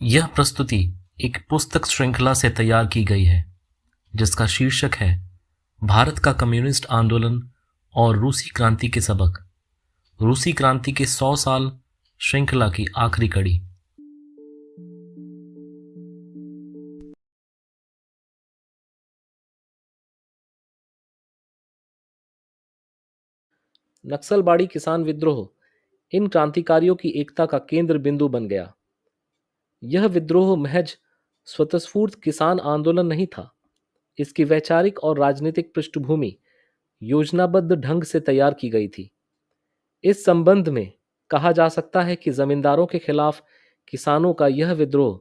यह प्रस्तुति एक पुस्तक श्रृंखला से तैयार की गई है जिसका शीर्षक है भारत का कम्युनिस्ट आंदोलन और रूसी क्रांति के सबक। रूसी क्रांति के 100 साल श्रृंखला की आखिरी कड़ी। नक्सलबाड़ी किसान विद्रोह इन क्रांतिकारियों की एकता का केंद्र बिंदु बन गया। यह विद्रोह महज स्वतःस्फूर्त किसान आंदोलन नहीं था। इसकी वैचारिक और राजनीतिक पृष्ठभूमि योजनाबद्ध ढंग से तैयार की गई थी। इस संबंध में कहा जा सकता है कि जमींदारों के खिलाफ किसानों का यह विद्रोह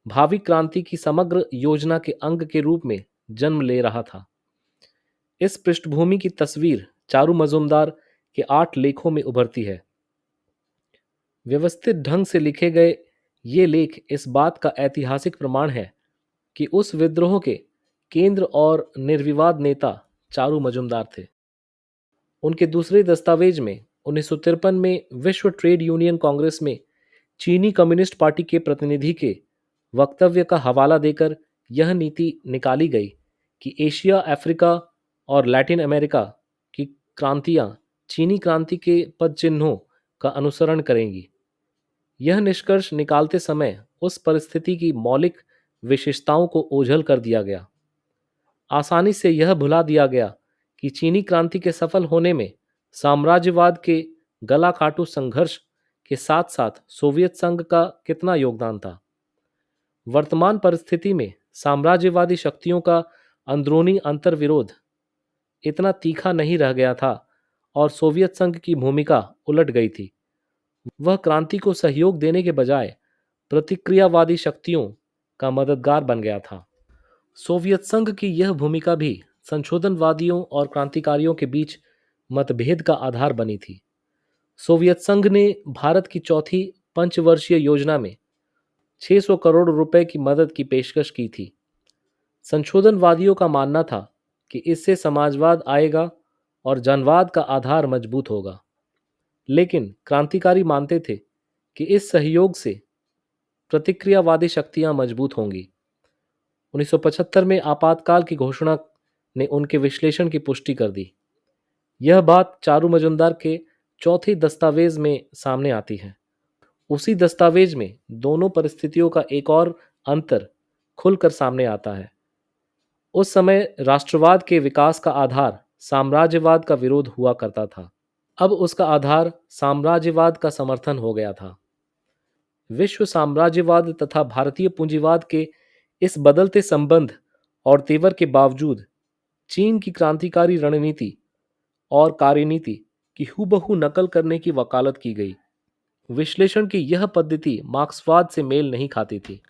भावी क्रांति की समग्र योजना के अंग के रूप में जन्म ले रहा था। इस पृष्ठभूमि की तस्वीर चारू मजूमदार के 8 लेखों में उभरती है। व्यवस्थित ढंग से लिखे गए ये लेख इस बात का ऐतिहासिक प्रमाण है कि उस विद्रोह के केंद्र और निर्विवाद नेता चारू मजूमदार थे। उनके दूसरे दस्तावेज में 1953 में विश्व ट्रेड यूनियन कांग्रेस में चीनी कम्युनिस्ट पार्टी के प्रतिनिधि के वक्तव्य का हवाला देकर यह नीति निकाली गई कि एशिया, अफ्रीका और लैटिन अमेरिका की क्रांतियां चीनी क्रांति के पद चिन्हों का अनुसरण करेंगी। यह निष्कर्ष निकालते समय उस परिस्थिति की मौलिक विशेषताओं को ओझल कर दिया गया। आसानी से यह भुला दिया गया कि चीनी क्रांति के सफल होने में साम्राज्यवाद के गला काटू संघर्ष के साथ साथ सोवियत संघ का कितना योगदान था। वर्तमान परिस्थिति में साम्राज्यवादी शक्तियों का अंदरूनी अंतर्विरोध इतना तीखा नहीं रह गया था और सोवियत संघ की भूमिका उलट गई थी। वह क्रांति को सहयोग देने के बजाय प्रतिक्रियावादी शक्तियों का मददगार बन गया था। सोवियत संघ की यह भूमिका भी संशोधनवादियों और क्रांतिकारियों के बीच मतभेद का आधार बनी थी। सोवियत संघ ने भारत की चौथी पंचवर्षीय योजना में 600 करोड़ रुपए की मदद की पेशकश की थी। संशोधनवादियों का मानना था कि इससे समाजवाद आएगा और जनवाद का आधार मजबूत होगा, लेकिन क्रांतिकारी मानते थे कि इस सहयोग से प्रतिक्रियावादी शक्तियां मजबूत होंगी। 1975 में आपातकाल की घोषणा ने उनके विश्लेषण की पुष्टि कर दी। यह बात चारू मजूमदार के चौथे दस्तावेज में सामने आती है। उसी दस्तावेज में दोनों परिस्थितियों का एक और अंतर खुलकर सामने आता है। उस समय राष्ट्रवाद के विकास का आधार साम्राज्यवाद का विरोध हुआ करता था। अब उसका आधार साम्राज्यवाद का समर्थन हो गया था। विश्व साम्राज्यवाद तथा भारतीय पूंजीवाद के इस बदलते संबंध और तेवर के बावजूद चीन की क्रांतिकारी रणनीति और कार्यनीति की हूबहू नकल करने की वकालत की गई। विश्लेषण की यह पद्धति मार्क्सवाद से मेल नहीं खाती थी।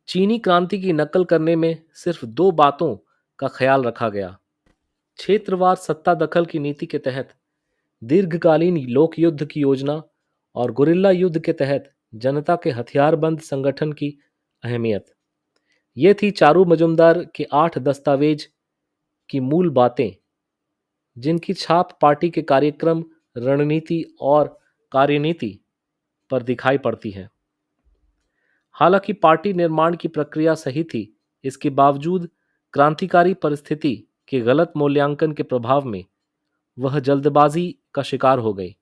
चीनी क्रांति की नकल करने में सिर्फ 2 बातों का ख्याल रखा गया। क्षेत्रवार सत्ता दखल की नीति के तहत दीर्घकालीन लोक युद्ध की योजना और गुरिल्ला युद्ध के तहत जनता के हथियारबंद संगठन की अहमियत। ये थी चारू मजूमदार के 8 दस्तावेज की मूल बातें, जिनकी छाप पार्टी के कार्यक्रम, रणनीति और कार्यनीति पर दिखाई पड़ती है। हालांकि पार्टी निर्माण की प्रक्रिया सही थी, इसके बावजूद क्रांतिकारी परिस्थिति के गलत मूल्यांकन के प्रभाव में वह जल्दबाजी का शिकार हो गई।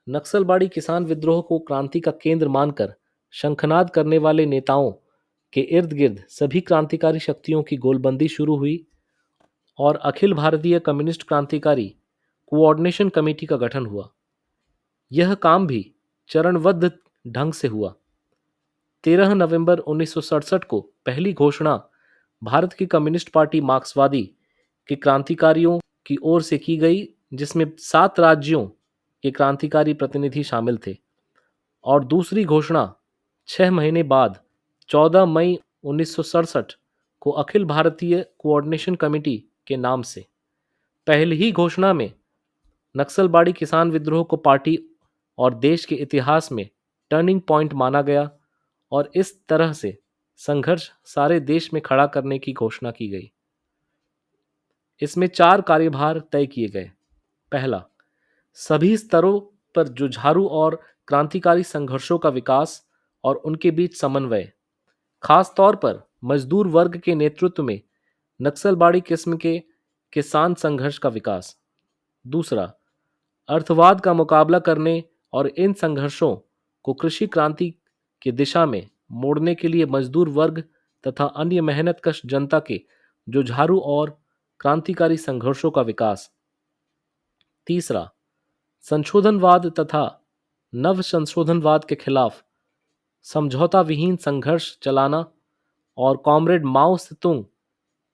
नक्सलबाड़ी किसान विद्रोह को क्रांति का केंद्र मानकर शंखनाद करने वाले नेताओं के इर्द गिर्द सभी क्रांतिकारी शक्तियों की गोलबंदी शुरू हुई और अखिल भारतीय कम्युनिस्ट क्रांतिकारी कोऑर्डिनेशन कमेटी का गठन हुआ। यह काम भी चरणबद्ध ढंग से हुआ। 13 नवंबर 1967 को पहली घोषणा भारत की कम्युनिस्ट पार्टी मार्क्सवादी के क्रांतिकारियों की ओर से की गई, जिसमें 7 राज्यों के क्रांतिकारी प्रतिनिधि शामिल थे, और दूसरी घोषणा 6 महीने बाद 14 मई 1967 को अखिल भारतीय कोऑर्डिनेशन कमेटी के नाम से। पहली ही घोषणा में नक्सलबाड़ी किसान विद्रोह को पार्टी और देश के इतिहास में टर्निंग पॉइंट माना गया और इस तरह से संघर्ष सारे देश में खड़ा करने की घोषणा की गई। इसमें 4 कार्यभार तय किए गए। पहला, सभी स्तरों पर जुझारू और क्रांतिकारी संघर्षों का विकास और उनके बीच समन्वय, खास तौर पर मजदूर वर्ग के नेतृत्व में नक्सलबाड़ी किस्म के किसान संघर्ष का विकास। दूसरा, अर्थवाद का मुकाबला करने और इन संघर्षों को कृषि क्रांति की दिशा में मोड़ने के लिए मजदूर वर्ग तथा अन्य मेहनतकश जनता के जुझारू और क्रांतिकारी संघर्षों का विकास। तीसरा, संशोधनवाद तथा नव संशोधनवाद के खिलाफ समझौता विहीन संघर्ष चलाना और कॉमरेड माओ सेतुंग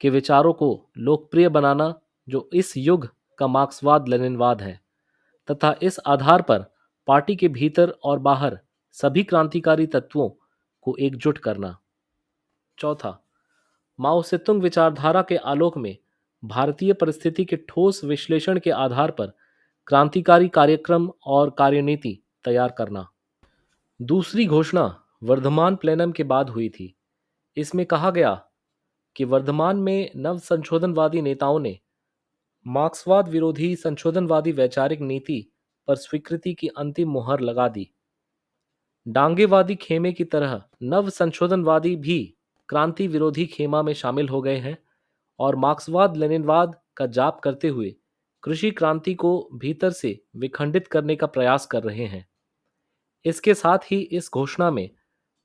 के विचारों को लोकप्रिय बनाना, जो इस युग का मार्क्सवाद लेनिनवाद है, तथा इस आधार पर पार्टी के भीतर और बाहर सभी क्रांतिकारी तत्वों को एकजुट करना। चौथा, माओ सेतुंग विचारधारा के आलोक में भारतीय परिस्थिति के ठोस विश्लेषण के आधार पर क्रांतिकारी कार्यक्रम और कार्यनीति तैयार करना। दूसरी घोषणा वर्धमान प्लेनम के बाद हुई थी। इसमें कहा गया कि वर्धमान में नव संशोधनवादी नेताओं ने मार्क्सवाद विरोधी संशोधनवादी वैचारिक नीति पर स्वीकृति की अंतिम मुहर लगा दी। डांगेवादी खेमे की तरह नव संशोधनवादी भी क्रांति विरोधी खेमा में शामिल हो गए हैं और मार्क्सवाद लेनिनवाद का जाप करते हुए कृषि क्रांति को भीतर से विखंडित करने का प्रयास कर रहे हैं। इसके साथ ही इस घोषणा में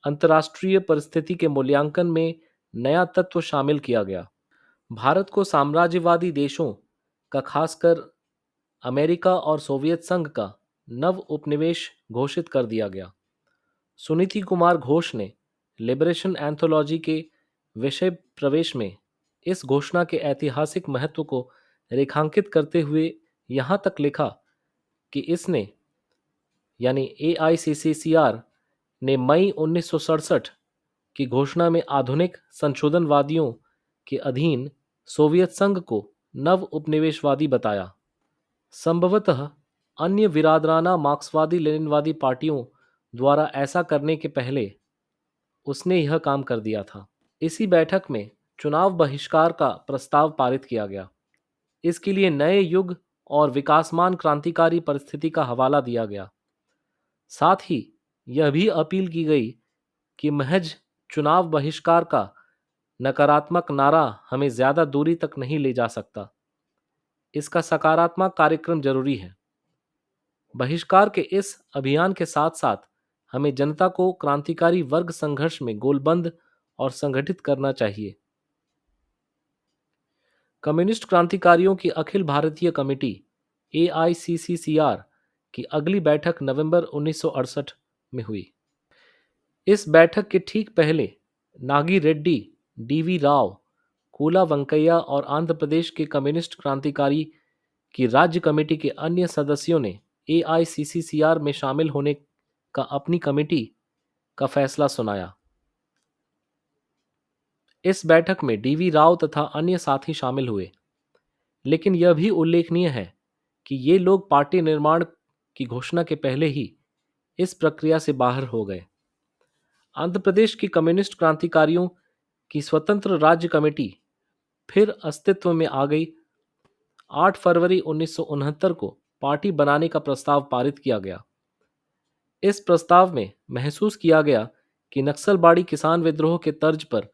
अंतर्राष्ट्रीय परिस्थिति के मूल्यांकन में नया तत्व शामिल किया गया। भारत को साम्राज्यवादी देशों का, खासकर अमेरिका और सोवियत संघ का नव उपनिवेश घोषित कर दिया गया। सुनीति कुमार घोष ने लिबरेशन एंथोलॉजी के विषय प्रवेश में इस घोषणा के ऐतिहासिक महत्व को रेखांकित करते हुए यहाँ तक लिखा कि इसने यानी AICCCR ने मई 1967 की घोषणा में आधुनिक संशोधनवादियों के अधीन सोवियत संघ को नव उपनिवेशवादी बताया। संभवतः अन्य विरादराना मार्क्सवादी लेनिनवादी पार्टियों द्वारा ऐसा करने के पहले उसने यह काम कर दिया था। इसी बैठक में चुनाव बहिष्कार का प्रस्ताव पारित किया गया। इसके लिए नए युग और विकासमान क्रांतिकारी परिस्थिति का हवाला दिया गया। साथ ही यह भी अपील की गई कि महज चुनाव बहिष्कार का नकारात्मक नारा हमें ज्यादा दूरी तक नहीं ले जा सकता। इसका सकारात्मक कार्यक्रम जरूरी है। बहिष्कार के इस अभियान के साथ साथ हमें जनता को क्रांतिकारी वर्ग संघर्ष में गोलबंद और संगठित करना चाहिए। कम्युनिस्ट क्रांतिकारियों की अखिल भारतीय कमेटी AICCCR की अगली बैठक नवंबर 1968 में हुई। इस बैठक के ठीक पहले नागी रेड्डी, DV राव, कूला वेंकैया और आंध्र प्रदेश के कम्युनिस्ट क्रांतिकारी की राज्य कमेटी के अन्य सदस्यों ने AICCCR में शामिल होने का अपनी कमेटी का फैसला सुनाया। इस बैठक में DV राव तथा अन्य साथी शामिल हुए, लेकिन यह भी उल्लेखनीय है कि ये लोग पार्टी निर्माण की घोषणा के पहले ही इस प्रक्रिया से बाहर हो गए। आंध्र प्रदेश की कम्युनिस्ट क्रांतिकारियों की स्वतंत्र राज्य कमेटी फिर अस्तित्व में आ गई। 8 फरवरी 1969 को पार्टी बनाने का प्रस्ताव पारित किया गया। इस प्रस्ताव में महसूस किया गया कि नक्सलबाड़ी किसान विद्रोह के तर्ज पर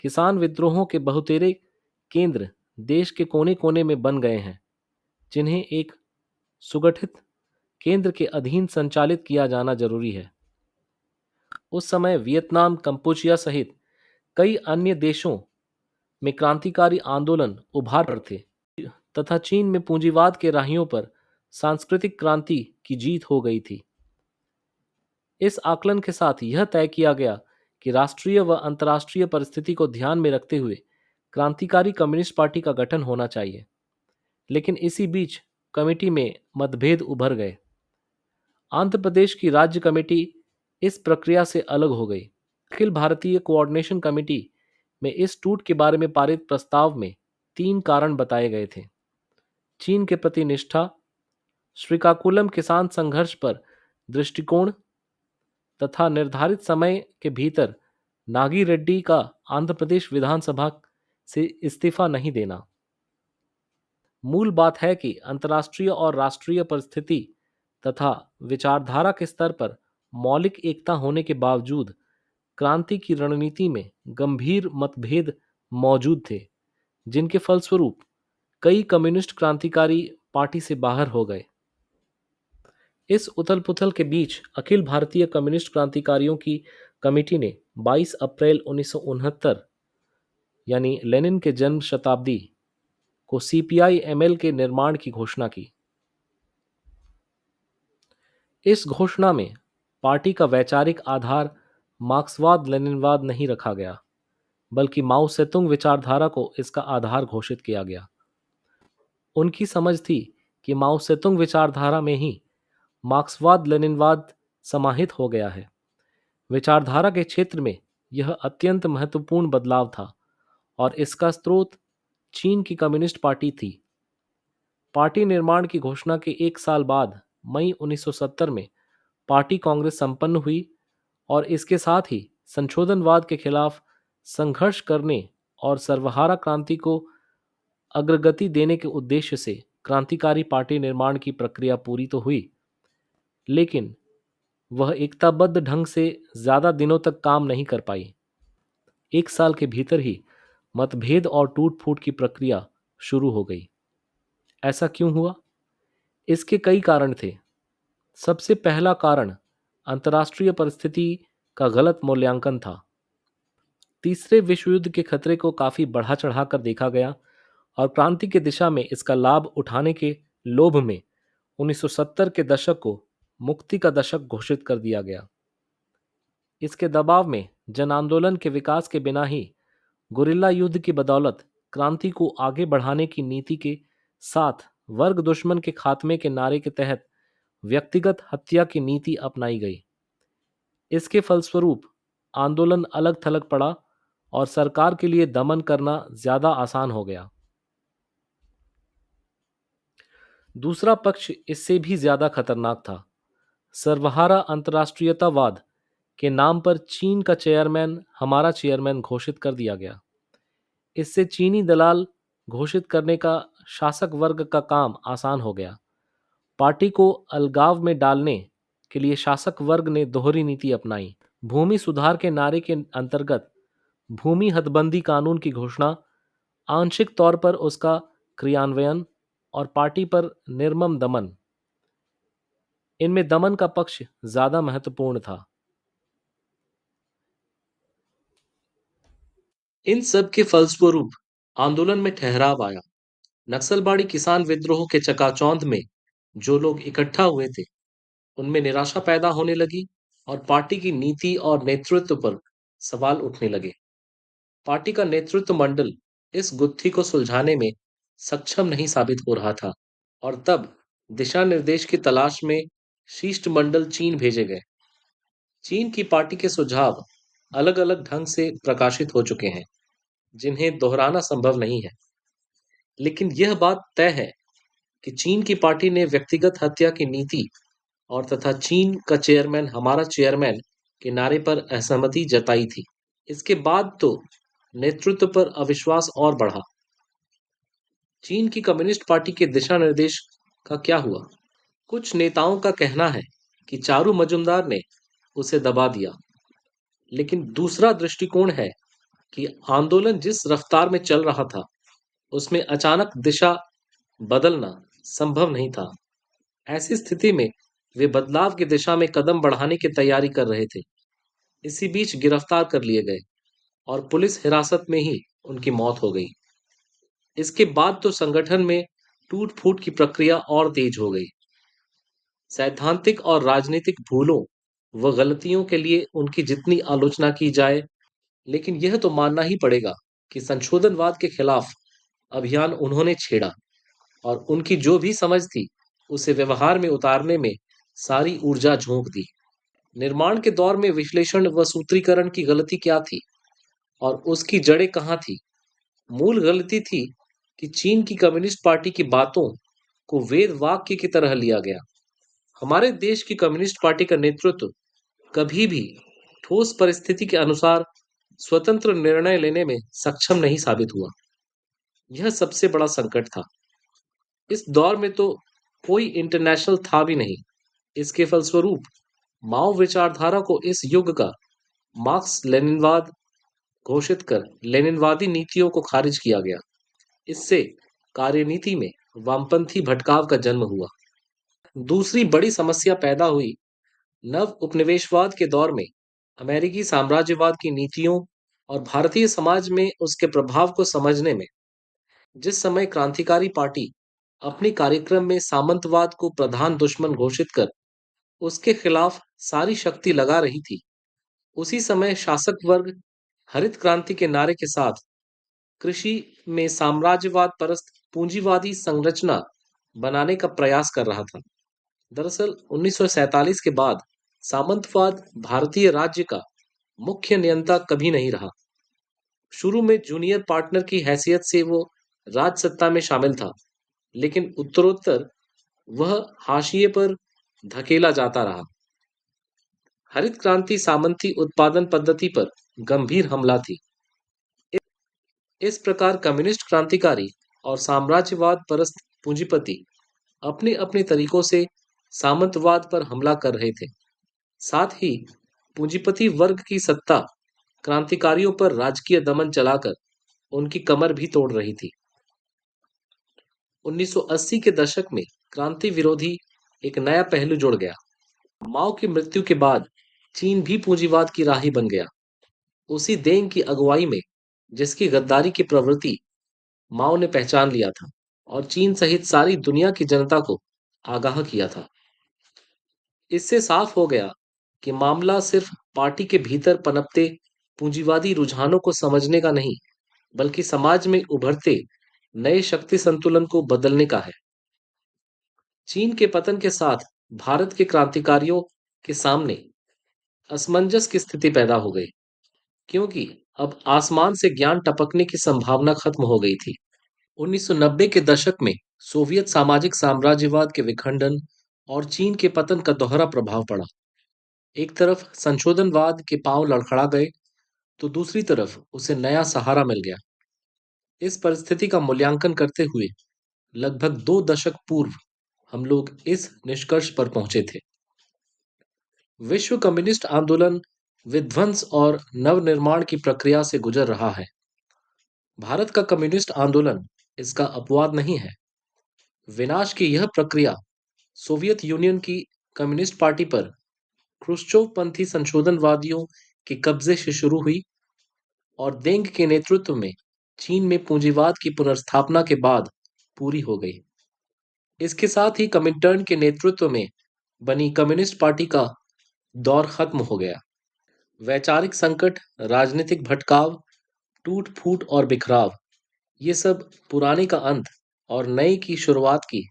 किसान विद्रोहों के बहुतेरे केंद्र देश के कोने कोने में बन गए हैं, जिन्हें एक सुगठित केंद्र के अधीन संचालित किया जाना जरूरी है। उस समय वियतनाम, कंपुचिया सहित कई अन्य देशों में क्रांतिकारी आंदोलन उभार पर थे तथा चीन में पूंजीवाद के राहियों पर सांस्कृतिक क्रांति की जीत हो गई थी। इस आकलन के साथ यह तय किया गया कि राष्ट्रीय व अंतर्राष्ट्रीय परिस्थिति को ध्यान में रखते हुए क्रांतिकारी कम्युनिस्ट पार्टी का गठन होना चाहिए। लेकिन इसी बीच कमेटी में मतभेद उभर गए। आंध्र प्रदेश की राज्य कमेटी इस प्रक्रिया से अलग हो गई। अखिल भारतीय कोऑर्डिनेशन कमेटी में इस टूट के बारे में पारित प्रस्ताव में 3 कारण बताए गए थे: चीन के प्रति निष्ठा, श्रीकाकुलम किसान संघर्ष पर दृष्टिकोण तथा निर्धारित समय के भीतर नागी रेड्डी का आंध्र प्रदेश विधानसभा से इस्तीफा नहीं देना। मूल बात है कि अंतर्राष्ट्रीय और राष्ट्रीय परिस्थिति तथा विचारधारा के स्तर पर मौलिक एकता होने के बावजूद क्रांति की रणनीति में गंभीर मतभेद मौजूद थे, जिनके फलस्वरूप कई कम्युनिस्ट क्रांतिकारी पार्टी से बाहर हो गए। इस उथल-पुथल के बीच अखिल भारतीय कम्युनिस्ट क्रांतिकारियों की कमेटी ने 22 अप्रैल 1969 यानी लेनिन के जन्म शताब्दी को सीपीआई-एमएल के निर्माण की घोषणा की। इस घोषणा में पार्टी का वैचारिक आधार मार्क्सवाद लेनिनवाद नहीं रखा गया, बल्कि माओ सेतुंग विचारधारा को इसका आधार घोषित किया गया। उनकी समझ थी कि माओ सेतुंग विचारधारा में ही मार्क्सवाद लेनिनवाद समाहित हो गया है। विचारधारा के क्षेत्र में यह अत्यंत महत्वपूर्ण बदलाव था और इसका स्रोत चीन की कम्युनिस्ट पार्टी थी। पार्टी निर्माण की घोषणा के एक साल बाद मई 1970 में पार्टी कांग्रेस संपन्न हुई और इसके साथ ही संशोधनवाद के खिलाफ संघर्ष करने और सर्वहारा क्रांति को अग्रगति देने के उद्देश्य से क्रांतिकारी पार्टी निर्माण की प्रक्रिया पूरी तो हुई, लेकिन वह एकताबद्ध ढंग से ज्यादा दिनों तक काम नहीं कर पाई। एक साल के भीतर ही मतभेद और टूट फूट की प्रक्रिया शुरू हो गई। ऐसा क्यों हुआ? इसके कई कारण थे। सबसे पहला कारण अंतर्राष्ट्रीय परिस्थिति का गलत मूल्यांकन था। तीसरे विश्व युद्ध के खतरे को काफी बढ़ा चढ़ाकर देखा गया और क्रांति की दिशा में इसका लाभ उठाने के लोभ में 1970 के दशक को मुक्ति का दशक घोषित कर दिया गया। इसके दबाव में जन आंदोलन के विकास के बिना ही गुरिल्ला युद्ध की बदौलत क्रांति को आगे बढ़ाने की नीति के साथ वर्ग दुश्मन के खात्मे के नारे के तहत व्यक्तिगत हत्या की नीति अपनाई गई। इसके फलस्वरूप आंदोलन अलग थलग पड़ा और सरकार के लिए दमन करना ज्यादा आसान हो गया। दूसरा पक्ष इससे भी ज्यादा खतरनाक था। सर्वहारा अंतर्राष्ट्रीयतावाद के नाम पर चीन का चेयरमैन हमारा चेयरमैन घोषित कर दिया गया। इससे चीनी दलाल घोषित करने का शासक वर्ग का काम आसान हो गया। पार्टी को अलगाव में डालने के लिए शासक वर्ग ने दोहरी नीति अपनाई। भूमि सुधार के नारे के अंतर्गत भूमि हदबंदी कानून की घोषणा, आंशिक तौर पर उसका क्रियान्वयन और पार्टी पर निर्मम दमन, इनमें दमन का पक्ष ज्यादा महत्वपूर्ण था। इन सब के फलस्वरूप आंदोलन में ठहराव आया। नक्सलबाड़ी किसान विद्रोह के चकाचौंध में जो लोग इकट्ठा हुए थे, उनमें निराशा पैदा होने लगी और पार्टी की नीति और नेतृत्व पर सवाल उठने लगे। पार्टी का नेतृत्व मंडल इस गुत्थी को सुलझाने में सक्षम नहीं साबित हो रहा था और तब दिशा निर्देश की तलाश में शिष्टमंडल चीन भेजे गए। चीन की पार्टी के सुझाव अलग अलग ढंग से प्रकाशित हो चुके हैं, जिन्हें दोहराना संभव नहीं है, लेकिन यह बात तय है कि चीन की पार्टी ने व्यक्तिगत हत्या की नीति और तथा चीन का चेयरमैन हमारा चेयरमैन के नारे पर असहमति जताई थी। इसके बाद तो नेतृत्व पर अविश्वास और बढ़ा। चीन की कम्युनिस्ट पार्टी के दिशा निर्देश का क्या हुआ? कुछ नेताओं का कहना है कि चारू मजुमदार ने उसे दबा दिया, लेकिन दूसरा दृष्टिकोण है कि आंदोलन जिस रफ्तार में चल रहा था, उसमें अचानक दिशा बदलना संभव नहीं था। ऐसी स्थिति में वे बदलाव की दिशा में कदम बढ़ाने की तैयारी कर रहे थे। इसी बीच गिरफ्तार कर लिए गए और पुलिस हिरासत में ही उनकी मौत हो गई। इसके बाद तो संगठन में टूट फूट की प्रक्रिया और तेज हो गई। सैद्धांतिक और राजनीतिक भूलों व गलतियों के लिए उनकी जितनी आलोचना की जाए, लेकिन यह तो मानना ही पड़ेगा कि संशोधनवाद के खिलाफ अभियान उन्होंने छेड़ा और उनकी जो भी समझ थी, उसे व्यवहार में उतारने में सारी ऊर्जा झोंक दी। निर्माण के दौर में विश्लेषण व सूत्रीकरण की गलती क्या थी और उसकी जड़ें कहाँ थी? मूल गलती थी कि चीन की कम्युनिस्ट पार्टी की बातों को वेद वाक्य की तरह लिया गया। हमारे देश की कम्युनिस्ट पार्टी का नेतृत्व कभी भी ठोस परिस्थिति के अनुसार स्वतंत्र निर्णय लेने में सक्षम नहीं साबित हुआ। यह सबसे बड़ा संकट था। इस दौर में तो कोई इंटरनेशनल था भी नहीं। इसके फलस्वरूप माओ विचारधारा को इस युग का मार्क्स लेनिनवाद घोषित कर लेनिनवादी नीतियों को खारिज किया गया। इससे कार्यनीति में वामपंथी भटकाव का जन्म हुआ। दूसरी बड़ी समस्या पैदा हुई नव उपनिवेशवाद के दौर में अमेरिकी साम्राज्यवाद की नीतियों और भारतीय समाज में उसके प्रभाव को समझने में। जिस समय क्रांतिकारी पार्टी अपनी कार्यक्रम में सामंतवाद को प्रधान दुश्मन घोषित कर उसके खिलाफ सारी शक्ति लगा रही थी, उसी समय शासक वर्ग हरित क्रांति के नारे के साथ कृषि में साम्राज्यवाद परस्त पूंजीवादी संरचना बनाने का प्रयास कर रहा था। दरअसल 1947 के बाद सामंतवाद भारतीय राज्य का मुख्य नियंता कभी नहीं रहा। शुरू में जूनियर पार्टनर की हैसियत से वो राज सत्ता में शामिल था, लेकिन उत्तरोत्तर वह हाशिए पर धकेला जाता रहा। हरित क्रांति सामंती उत्पादन पद्धति पर गंभीर हमला थी। इस प्रकार कम्युनिस्ट क्रांतिकारी और साम्राज्यवाद परस्त पूंजीपति अपने अपने तरीकों से सामंतवाद पर हमला कर रहे थे। साथ ही पूंजीपति वर्ग की सत्ता क्रांतिकारियों पर राजकीय दमन चलाकर उनकी कमर भी तोड़ रही थी। 1980 के दशक में क्रांति विरोधी एक नया पहलू जुड़ गया। माओ की मृत्यु के बाद चीन भी पूंजीवाद की राही बन गया। उसी देंग की अगुवाई में, जिसकी गद्दारी की प्रवृत्ति माओ ने पहचान लिया था और चीन सहित सारी दुनिया की जनता को आगाह किया था। इससे साफ हो गया कि मामला सिर्फ पार्टी के भीतर पनपते पूंजीवादी रुझानों को समझने का नहीं, बल्कि समाज में उभरते नए शक्ति संतुलन को बदलने का है। चीन के पतन के साथ भारत के क्रांतिकारियों के सामने असमंजस की स्थिति पैदा हो गई, क्योंकि अब आसमान से ज्ञान टपकने की संभावना खत्म हो गई थी। 1990 के दशक में सोवियत सामाजिक साम्राज्यवाद के विखंडन और चीन के पतन का दोहरा प्रभाव पड़ा। एक तरफ संशोधनवाद के पांव लड़खड़ा गए, तो दूसरी तरफ उसे नया सहारा मिल गया। इस परिस्थिति का मूल्यांकन करते हुए लगभग 2 दशक पूर्व हम लोग इस निष्कर्ष पर पहुंचे थे। विश्व कम्युनिस्ट आंदोलन विध्वंस और नवनिर्माण की प्रक्रिया से गुजर रहा है। भारत का कम्युनिस्ट आंदोलन इसका अपवाद नहीं है। विनाश की यह प्रक्रिया सोवियत यूनियन की कम्युनिस्ट पार्टी पर क्रुश्चोव पंथी संशोधनवादियों के कब्जे से शुरू हुई और देंग के नेतृत्व में चीन में पूंजीवाद की पुनर्स्थापना के बाद पूरी हो गई। इसके साथ ही कमिंटर्न के नेतृत्व में बनी कम्युनिस्ट पार्टी का दौर खत्म हो गया। वैचारिक संकट, राजनीतिक भटकाव, टूट फूट और बिखराव, ये सब पुराने का अंत और नए की शुरुआत की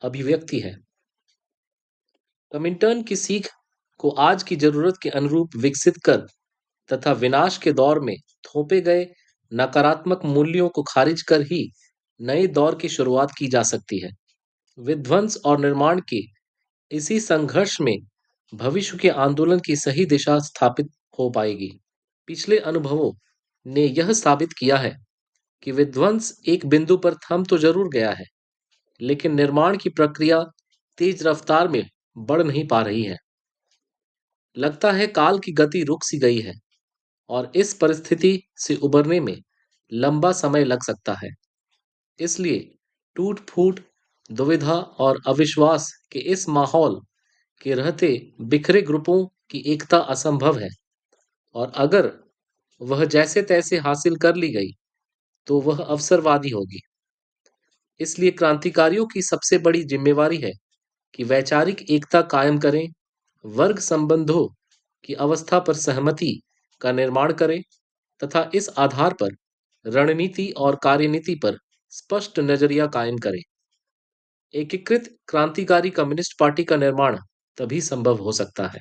अभिव्यक्ति है। कमिंटर्न की सीख को आज की जरूरत के अनुरूप विकसित कर तथा विनाश के दौर में थोपे गए नकारात्मक मूल्यों को खारिज कर ही नए दौर की शुरुआत की जा सकती है। विध्वंस और निर्माण के इसी संघर्ष में भविष्य के आंदोलन की सही दिशा स्थापित हो पाएगी। पिछले अनुभवों ने यह साबित किया है कि विध्वंस एक बिंदु पर थम तो जरूर गया है, लेकिन निर्माण की प्रक्रिया तेज रफ्तार में बढ़ नहीं पा रही है। लगता है काल की गति रुक सी गई है और इस परिस्थिति से उबरने में लंबा समय लग सकता है। इसलिए टूट फूट, दुविधा और अविश्वास के इस माहौल के रहते बिखरे ग्रुपों की एकता असंभव है, और अगर वह जैसे तैसे हासिल कर ली गई तो वह अवसरवादी होगी। इसलिए क्रांतिकारियों की सबसे बड़ी जिम्मेवारी है कि वैचारिक एकता कायम करें, वर्ग संबंधों की अवस्था पर सहमति का निर्माण करें तथा इस आधार पर रणनीति और कार्यनीति पर स्पष्ट नजरिया कायम करें। एकीकृत क्रांतिकारी कम्युनिस्ट पार्टी का निर्माण तभी संभव हो सकता है।